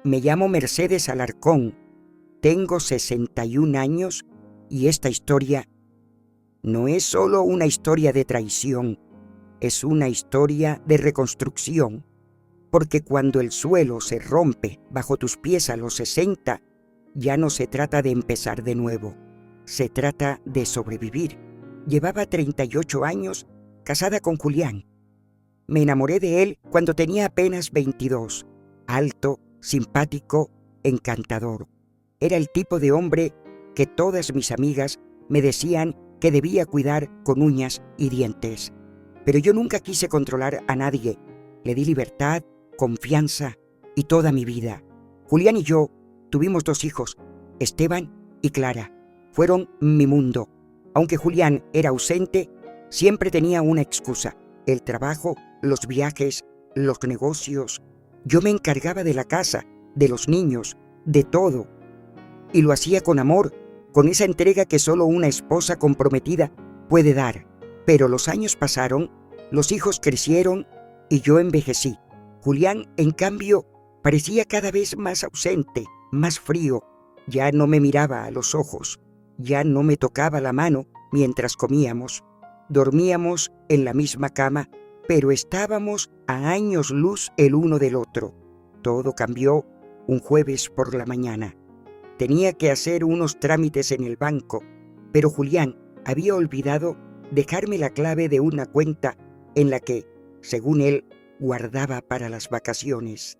Me llamo Mercedes Alarcón, tengo 61 años y esta historia no es solo una historia de traición, es una historia de reconstrucción, porque cuando el suelo se rompe bajo tus pies a los 60, ya no se trata de empezar de nuevo, se trata de sobrevivir. Llevaba 38 años casada con Julián. Me enamoré de él cuando tenía apenas 22, alto, simpático, encantador. Era el tipo de hombre que todas mis amigas me decían que debía cuidar con uñas y dientes. Pero yo nunca quise controlar a nadie. Le di libertad, confianza y toda mi vida. Julián y yo tuvimos 2 hijos, Esteban y Clara. Fueron mi mundo. Aunque Julián era ausente, siempre tenía una excusa: el trabajo, los viajes, los negocios. Yo me encargaba de la casa, de los niños, de todo. Y lo hacía con amor, con esa entrega que solo una esposa comprometida puede dar. Pero los años pasaron, los hijos crecieron y yo envejecí. Julián, en cambio, parecía cada vez más ausente, más frío. Ya no me miraba a los ojos, ya no me tocaba la mano mientras comíamos. Dormíamos en la misma cama, pero estábamos a años luz el uno del otro. Todo cambió un jueves por la mañana. Tenía que hacer unos trámites en el banco, pero Julián había olvidado dejarme la clave de una cuenta en la que, según él, guardaba para las vacaciones.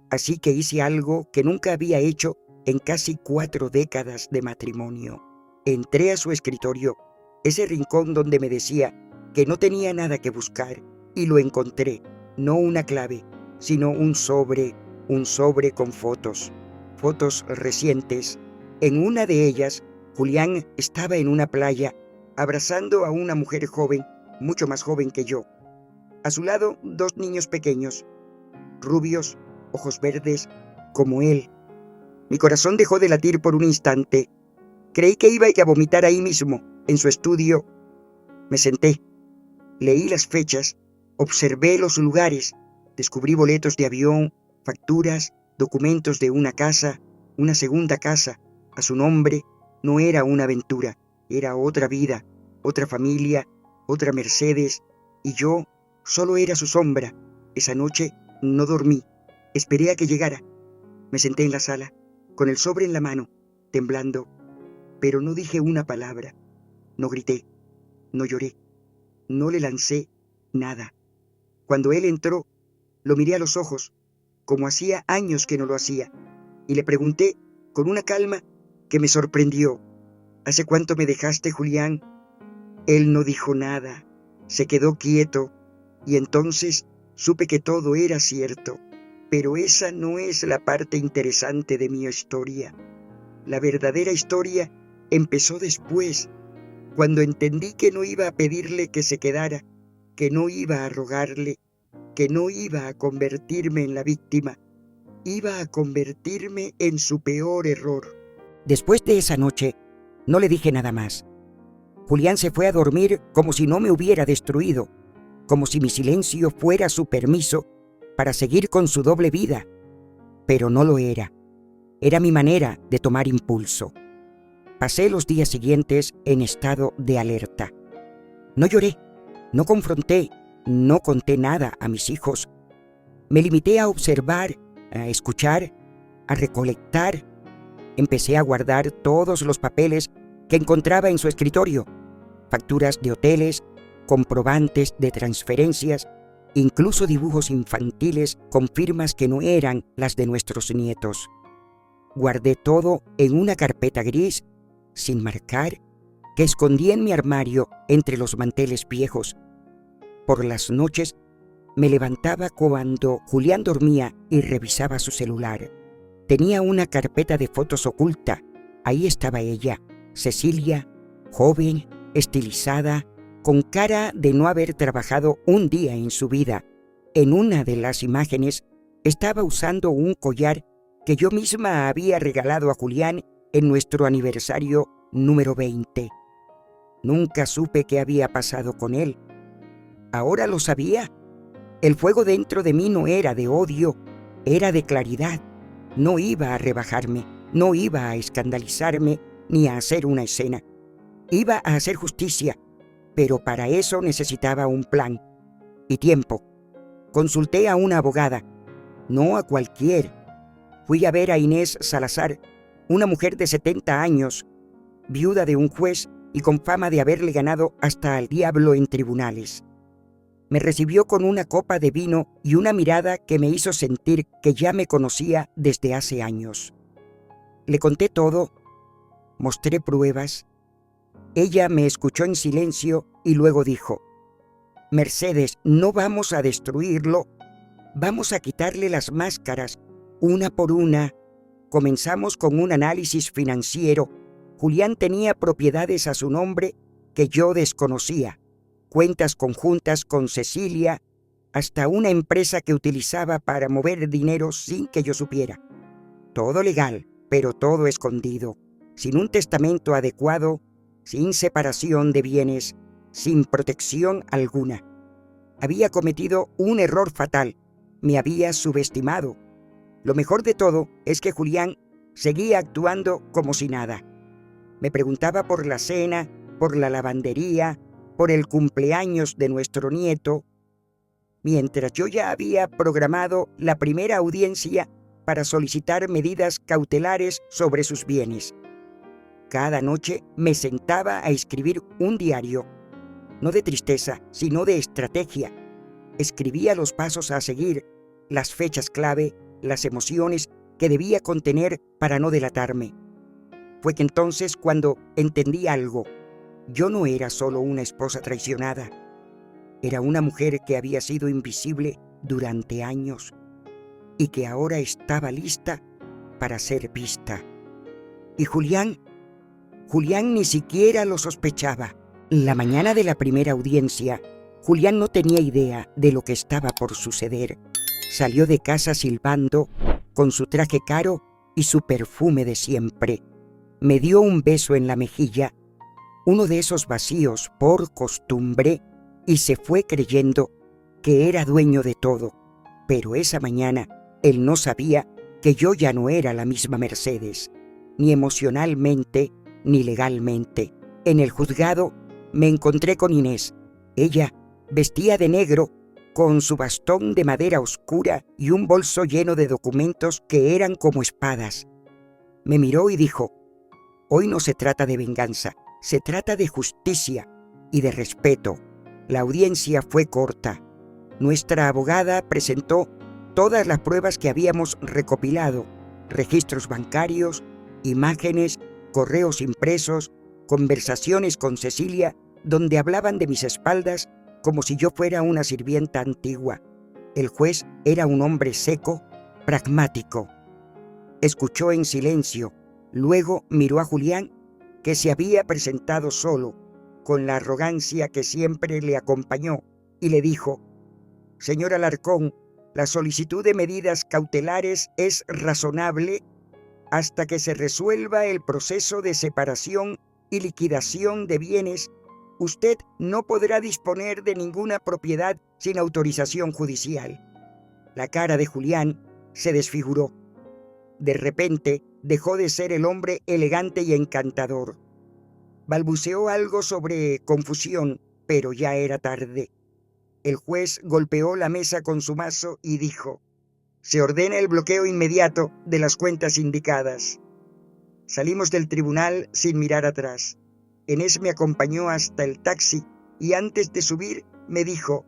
Así que hice algo que nunca había hecho en casi 4 décadas de matrimonio. Entré a su escritorio, ese rincón donde me decía que no tenía nada que buscar, y lo encontré. No una clave, sino un sobre con fotos recientes. En una de ellas, Julián estaba en una playa abrazando a una mujer joven, mucho más joven que yo. A su lado, 2 niños pequeños, rubios, ojos verdes, como él. Mi corazón dejó de latir por un instante. Creí que iba a vomitar ahí mismo, en su estudio. Me senté, leí las fechas, observé los lugares, descubrí boletos de avión, facturas, documentos de una casa, una segunda casa, a su nombre. No era una aventura, era otra vida, otra familia, otra Mercedes, y yo solo era su sombra. Esa noche no dormí, esperé a que llegara. Me senté en la sala, con el sobre en la mano, temblando, pero no dije una palabra, no grité, no lloré, no le lancé nada. Cuando él entró, lo miré a los ojos, como hacía años que no lo hacía, y le pregunté con una calma que me sorprendió: ¿Hace cuánto me dejaste, Julián? Él no dijo nada, se quedó quieto, y entonces supe que todo era cierto. Pero esa no es la parte interesante de mi historia. La verdadera historia empezó después, cuando entendí que no iba a pedirle que se quedara, que no iba a rogarle, que no iba a convertirme en la víctima, iba a convertirme en su peor error. Después de esa noche, no le dije nada más. Julián se fue a dormir como si no me hubiera destruido, como si mi silencio fuera su permiso para seguir con su doble vida. Pero no lo era. Era mi manera de tomar impulso. Pasé los días siguientes en estado de alerta. No lloré, no confronté, no conté nada a mis hijos. Me limité a observar, a escuchar, a recolectar. Empecé a guardar todos los papeles que encontraba en su escritorio: facturas de hoteles, comprobantes de transferencias, incluso dibujos infantiles con firmas que no eran las de nuestros nietos. Guardé todo en una carpeta gris, sin marcar, que escondí en mi armario entre los manteles viejos. Por las noches me levantaba cuando Julián dormía y revisaba su celular. Tenía una carpeta de fotos oculta. Ahí estaba ella, Cecilia, joven, estilizada, con cara de no haber trabajado un día en su vida. En una de las imágenes estaba usando un collar que yo misma había regalado a Julián en nuestro aniversario número 20. Nunca supe qué había pasado con él. Ahora lo sabía. El fuego dentro de mí no era de odio, era de claridad. No iba a rebajarme, no iba a escandalizarme ni a hacer una escena. Iba a hacer justicia, pero para eso necesitaba un plan y tiempo. Consulté a una abogada, no a cualquier. Fui a ver a Inés Salazar, una mujer de 70 años, viuda de un juez y con fama de haberle ganado hasta al diablo en tribunales. Me recibió con una copa de vino y una mirada que me hizo sentir que ya me conocía desde hace años. Le conté todo, mostré pruebas. Ella me escuchó en silencio y luego dijo: Mercedes, no vamos a destruirlo, vamos a quitarle las máscaras, una por una. Comenzamos con un análisis financiero. Julián tenía propiedades a su nombre que yo desconocía, cuentas conjuntas con Cecilia, hasta una empresa que utilizaba para mover dinero sin que yo supiera. Todo legal, pero todo escondido, sin un testamento adecuado, sin separación de bienes, sin protección alguna. Había cometido un error fatal, me había subestimado. Lo mejor de todo es que Julián seguía actuando como si nada. Me preguntaba por la cena, por la lavandería, por el cumpleaños de nuestro nieto, mientras yo ya había programado la primera audiencia para solicitar medidas cautelares sobre sus bienes. Cada noche me sentaba a escribir un diario, no de tristeza, sino de estrategia. Escribía los pasos a seguir, las fechas clave, las emociones que debía contener para no delatarme. Fue que entonces cuando entendí algo. Yo no era solo una esposa traicionada. Era una mujer que había sido invisible durante años y que ahora estaba lista para ser vista. Y Julián ni siquiera lo sospechaba. La mañana de la primera audiencia, Julián no tenía idea de lo que estaba por suceder. Salió de casa silbando, con su traje caro y su perfume de siempre. Me dio un beso en la mejilla, uno de esos vacíos por costumbre, y se fue creyendo que era dueño de todo. Pero esa mañana él no sabía que yo ya no era la misma Mercedes, ni emocionalmente ni legalmente. En el juzgado me encontré con Inés. Ella vestía de negro, con su bastón de madera oscura y un bolso lleno de documentos que eran como espadas. Me miró y dijo: Hoy no se trata de venganza, se trata de justicia y de respeto. La audiencia fue corta. Nuestra abogada presentó todas las pruebas que habíamos recopilado: registros bancarios, imágenes, correos impresos, conversaciones con Cecilia, donde hablaban de mis espaldas como si yo fuera una sirvienta antigua. El juez era un hombre seco, pragmático. Escuchó en silencio. Luego miró a Julián, que se había presentado solo, con la arrogancia que siempre le acompañó, y le dijo: Señor Alarcón, la solicitud de medidas cautelares es razonable hasta que se resuelva el proceso de separación y liquidación de bienes. Usted no podrá disponer de ninguna propiedad sin autorización judicial. La cara de Julián se desfiguró. De repente dejó de ser el hombre elegante y encantador. Balbuceó algo sobre confusión, pero ya era tarde. El juez golpeó la mesa con su mazo y dijo: Se ordena el bloqueo inmediato de las cuentas indicadas. Salimos del tribunal sin mirar atrás. Inés me acompañó hasta el taxi y antes de subir me dijo: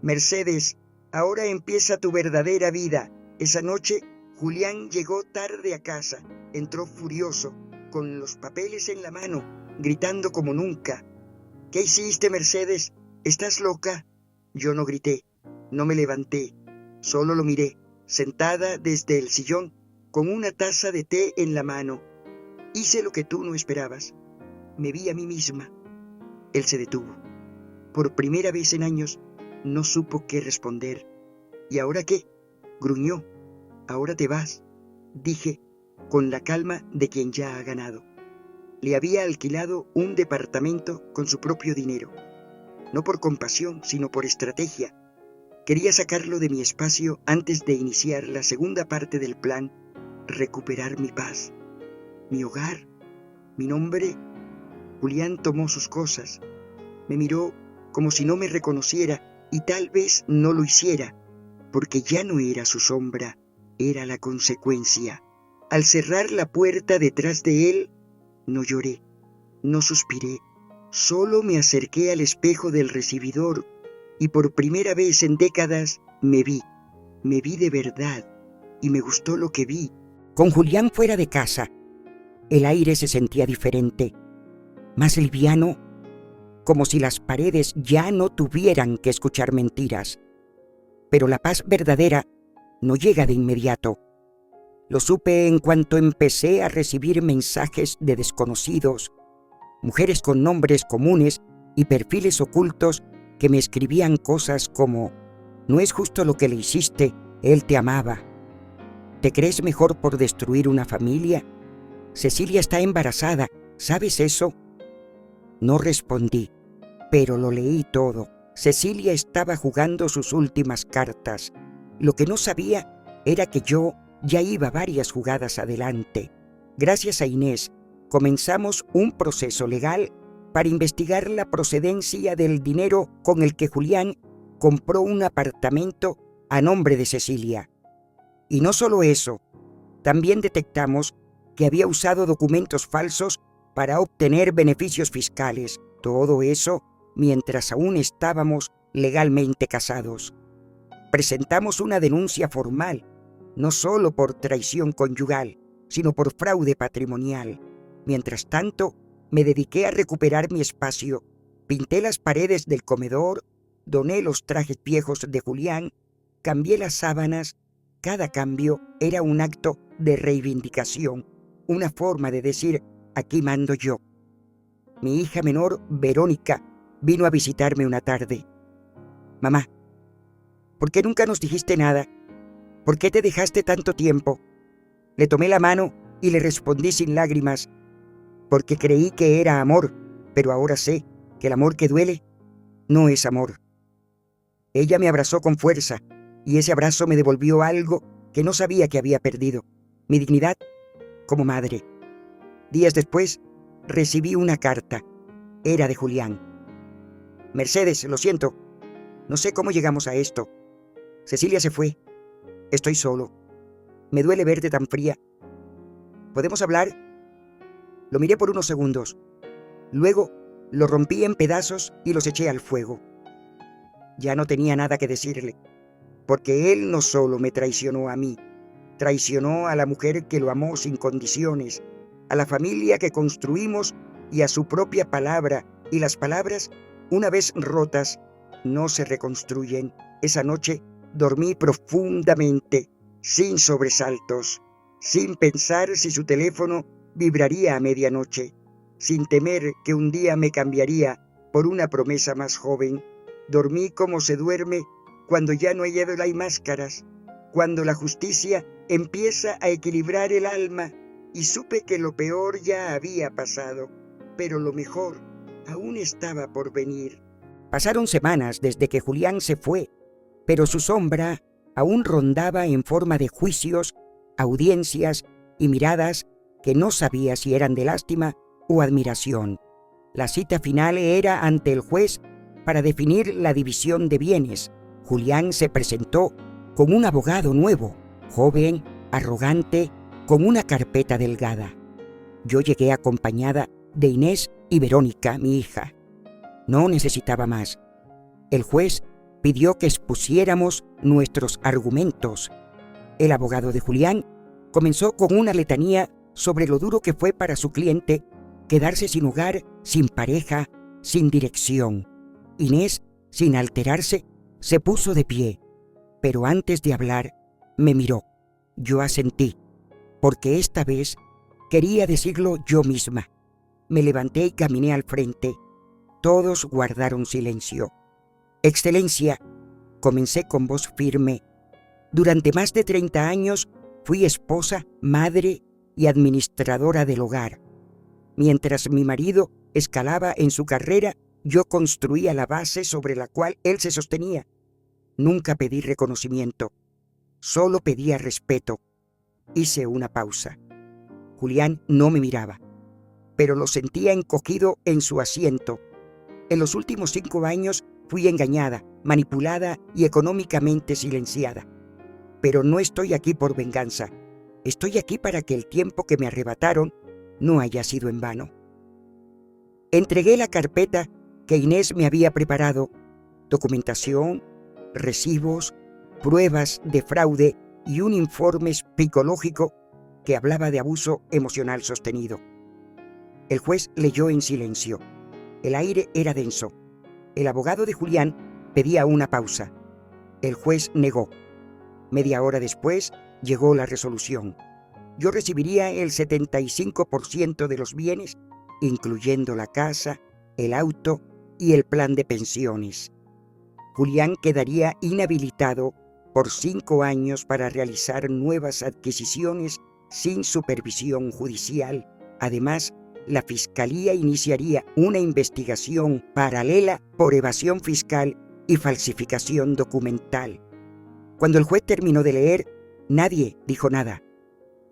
Mercedes, ahora empieza tu verdadera vida. Esa noche Julián llegó tarde a casa, entró furioso, con los papeles en la mano, gritando como nunca. ¿Qué hiciste, Mercedes? ¿Estás loca? Yo no grité, no me levanté, solo lo miré, sentada desde el sillón, con una taza de té en la mano. Hice lo que tú no esperabas. Me vi a mí misma. Él se detuvo. Por primera vez en años, no supo qué responder. ¿Y ahora qué? Gruñó. Ahora te vas, dije, con la calma de quien ya ha ganado. Le había alquilado un departamento con su propio dinero. No por compasión, sino por estrategia. Quería sacarlo de mi espacio antes de iniciar la segunda parte del plan recuperar mi paz, mi hogar, mi nombre. Julián tomó sus cosas, me miró como si no me reconociera y tal vez no lo hiciera, porque ya no era su sombra, era la consecuencia. Al cerrar la puerta detrás de él, no lloré, no suspiré, solo me acerqué al espejo del recibidor y por primera vez en décadas me vi de verdad y me gustó lo que vi. Con Julián fuera de casa, el aire se sentía diferente, más liviano, como si las paredes ya no tuvieran que escuchar mentiras. Pero la paz verdadera no llega de inmediato. Lo supe en cuanto empecé a recibir mensajes de desconocidos, mujeres con nombres comunes y perfiles ocultos que me escribían cosas como: no es justo lo que le hiciste, él te amaba. ¿Te crees mejor por destruir una familia? Cecilia está embarazada, ¿sabes eso? No respondí, pero lo leí todo. Cecilia estaba jugando sus últimas cartas. Lo que no sabía era que yo ya iba varias jugadas adelante. Gracias a Inés, comenzamos un proceso legal para investigar la procedencia del dinero con el que Julián compró un apartamento a nombre de Cecilia. Y no solo eso, también detectamos que había usado documentos falsos para obtener beneficios fiscales. Todo eso mientras aún estábamos legalmente casados. Presentamos una denuncia formal, no solo por traición conyugal, sino por fraude patrimonial. Mientras tanto, me dediqué a recuperar mi espacio, pinté las paredes del comedor, doné los trajes viejos de Julián, cambié las sábanas. Cada cambio era un acto de reivindicación, una forma de decir: aquí mando yo. Mi hija menor, Verónica, vino a visitarme una tarde. Mamá, ¿por qué nunca nos dijiste nada? ¿Por qué te dejaste tanto tiempo? Le tomé la mano y le respondí sin lágrimas, porque creí que era amor, pero ahora sé que el amor que duele no es amor. Ella me abrazó con fuerza y ese abrazo me devolvió algo que no sabía que había perdido: mi dignidad como madre. Días después recibí una carta. Era de Julián. Mercedes, lo siento. No sé cómo llegamos a esto. Cecilia se fue. Estoy solo. Me duele verte tan fría. ¿Podemos hablar? Lo miré por unos segundos. Luego lo rompí en pedazos y los eché al fuego. Ya no tenía nada que decirle, porque él no solo me traicionó a mí, traicionó a la mujer que lo amó sin condiciones, a la familia que construimos y a su propia palabra, y las palabras, una vez rotas, no se reconstruyen. Esa noche dormí profundamente, sin sobresaltos, sin pensar si su teléfono vibraría a medianoche, sin temer que un día me cambiaría por una promesa más joven. Dormí como se duerme cuando ya no hay máscaras, cuando la justicia empieza a equilibrar el alma, y supe que lo peor ya había pasado, pero lo mejor aún estaba por venir. Pasaron semanas desde que Julián se fue, pero su sombra aún rondaba en forma de juicios, audiencias y miradas que no sabía si eran de lástima o admiración. La cita final era ante el juez para definir la división de bienes. Julián se presentó con un abogado nuevo, joven, arrogante, con una carpeta delgada. Yo llegué acompañada de Inés y Verónica, mi hija. No necesitaba más. El juez pidió que expusiéramos nuestros argumentos. El abogado de Julián comenzó con una letanía sobre lo duro que fue para su cliente quedarse sin hogar, sin pareja, sin dirección. Inés, sin alterarse, se puso de pie, pero antes de hablar, me miró. Yo asentí, porque esta vez quería decirlo yo misma. Me levanté y caminé al frente. Todos guardaron silencio. Excelencia, comencé con voz firme. Durante más de 30 años fui esposa, madre y administradora del hogar. Mientras mi marido escalaba en su carrera, yo construía la base sobre la cual él se sostenía. Nunca pedí reconocimiento, solo pedía respeto. Hice una pausa. Julián no me miraba, pero lo sentía encogido en su asiento. En los últimos 5 años fui engañada, manipulada y económicamente silenciada. Pero no estoy aquí por venganza. Estoy aquí para que el tiempo que me arrebataron no haya sido en vano. Entregué la carpeta que Inés me había preparado: documentación, recibos, pruebas de fraude y un informe psicológico que hablaba de abuso emocional sostenido. El juez leyó en silencio. El aire era denso. El abogado de Julián pedía una pausa. El juez negó. Media hora después llegó la resolución. Yo recibiría el 75% de los bienes, incluyendo la casa, el auto y el plan de pensiones. Julián quedaría inhabilitado por 5 años para realizar nuevas adquisiciones sin supervisión judicial. Además, la Fiscalía iniciaría una investigación paralela por evasión fiscal y falsificación documental. Cuando el juez terminó de leer, nadie dijo nada.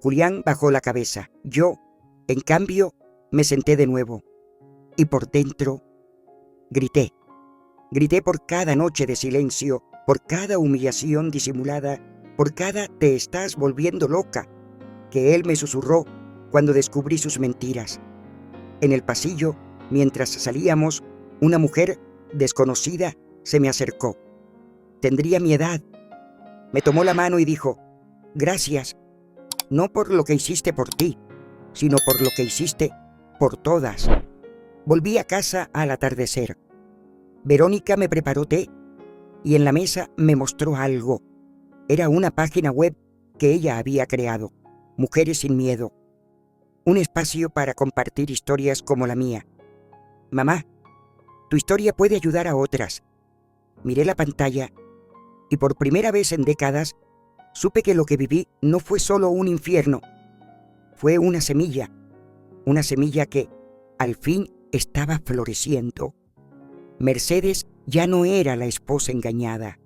Julián bajó la cabeza. Yo, en cambio, me senté de nuevo. Y por dentro, grité. Grité por cada noche de silencio, por cada humillación disimulada, por cada "te estás volviendo loca" que él me susurró cuando descubrí sus mentiras. En el pasillo, mientras salíamos, una mujer desconocida se me acercó. Tendría mi edad. Me tomó la mano y dijo: gracias, no por lo que hiciste por ti, sino por lo que hiciste por todas. Volví a casa al atardecer. Verónica me preparó té y en la mesa me mostró algo. Era una página web que ella había creado, Mujeres sin Miedo. Un espacio para compartir historias como la mía. Mamá, tu historia puede ayudar a otras. Miré la pantalla y por primera vez en décadas supe que lo que viví no fue solo un infierno. Fue una semilla que al fin estaba floreciendo. Mercedes ya no era la esposa engañada.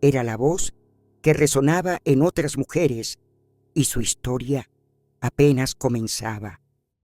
Era la voz que resonaba en otras mujeres y su historia apenas comenzaba.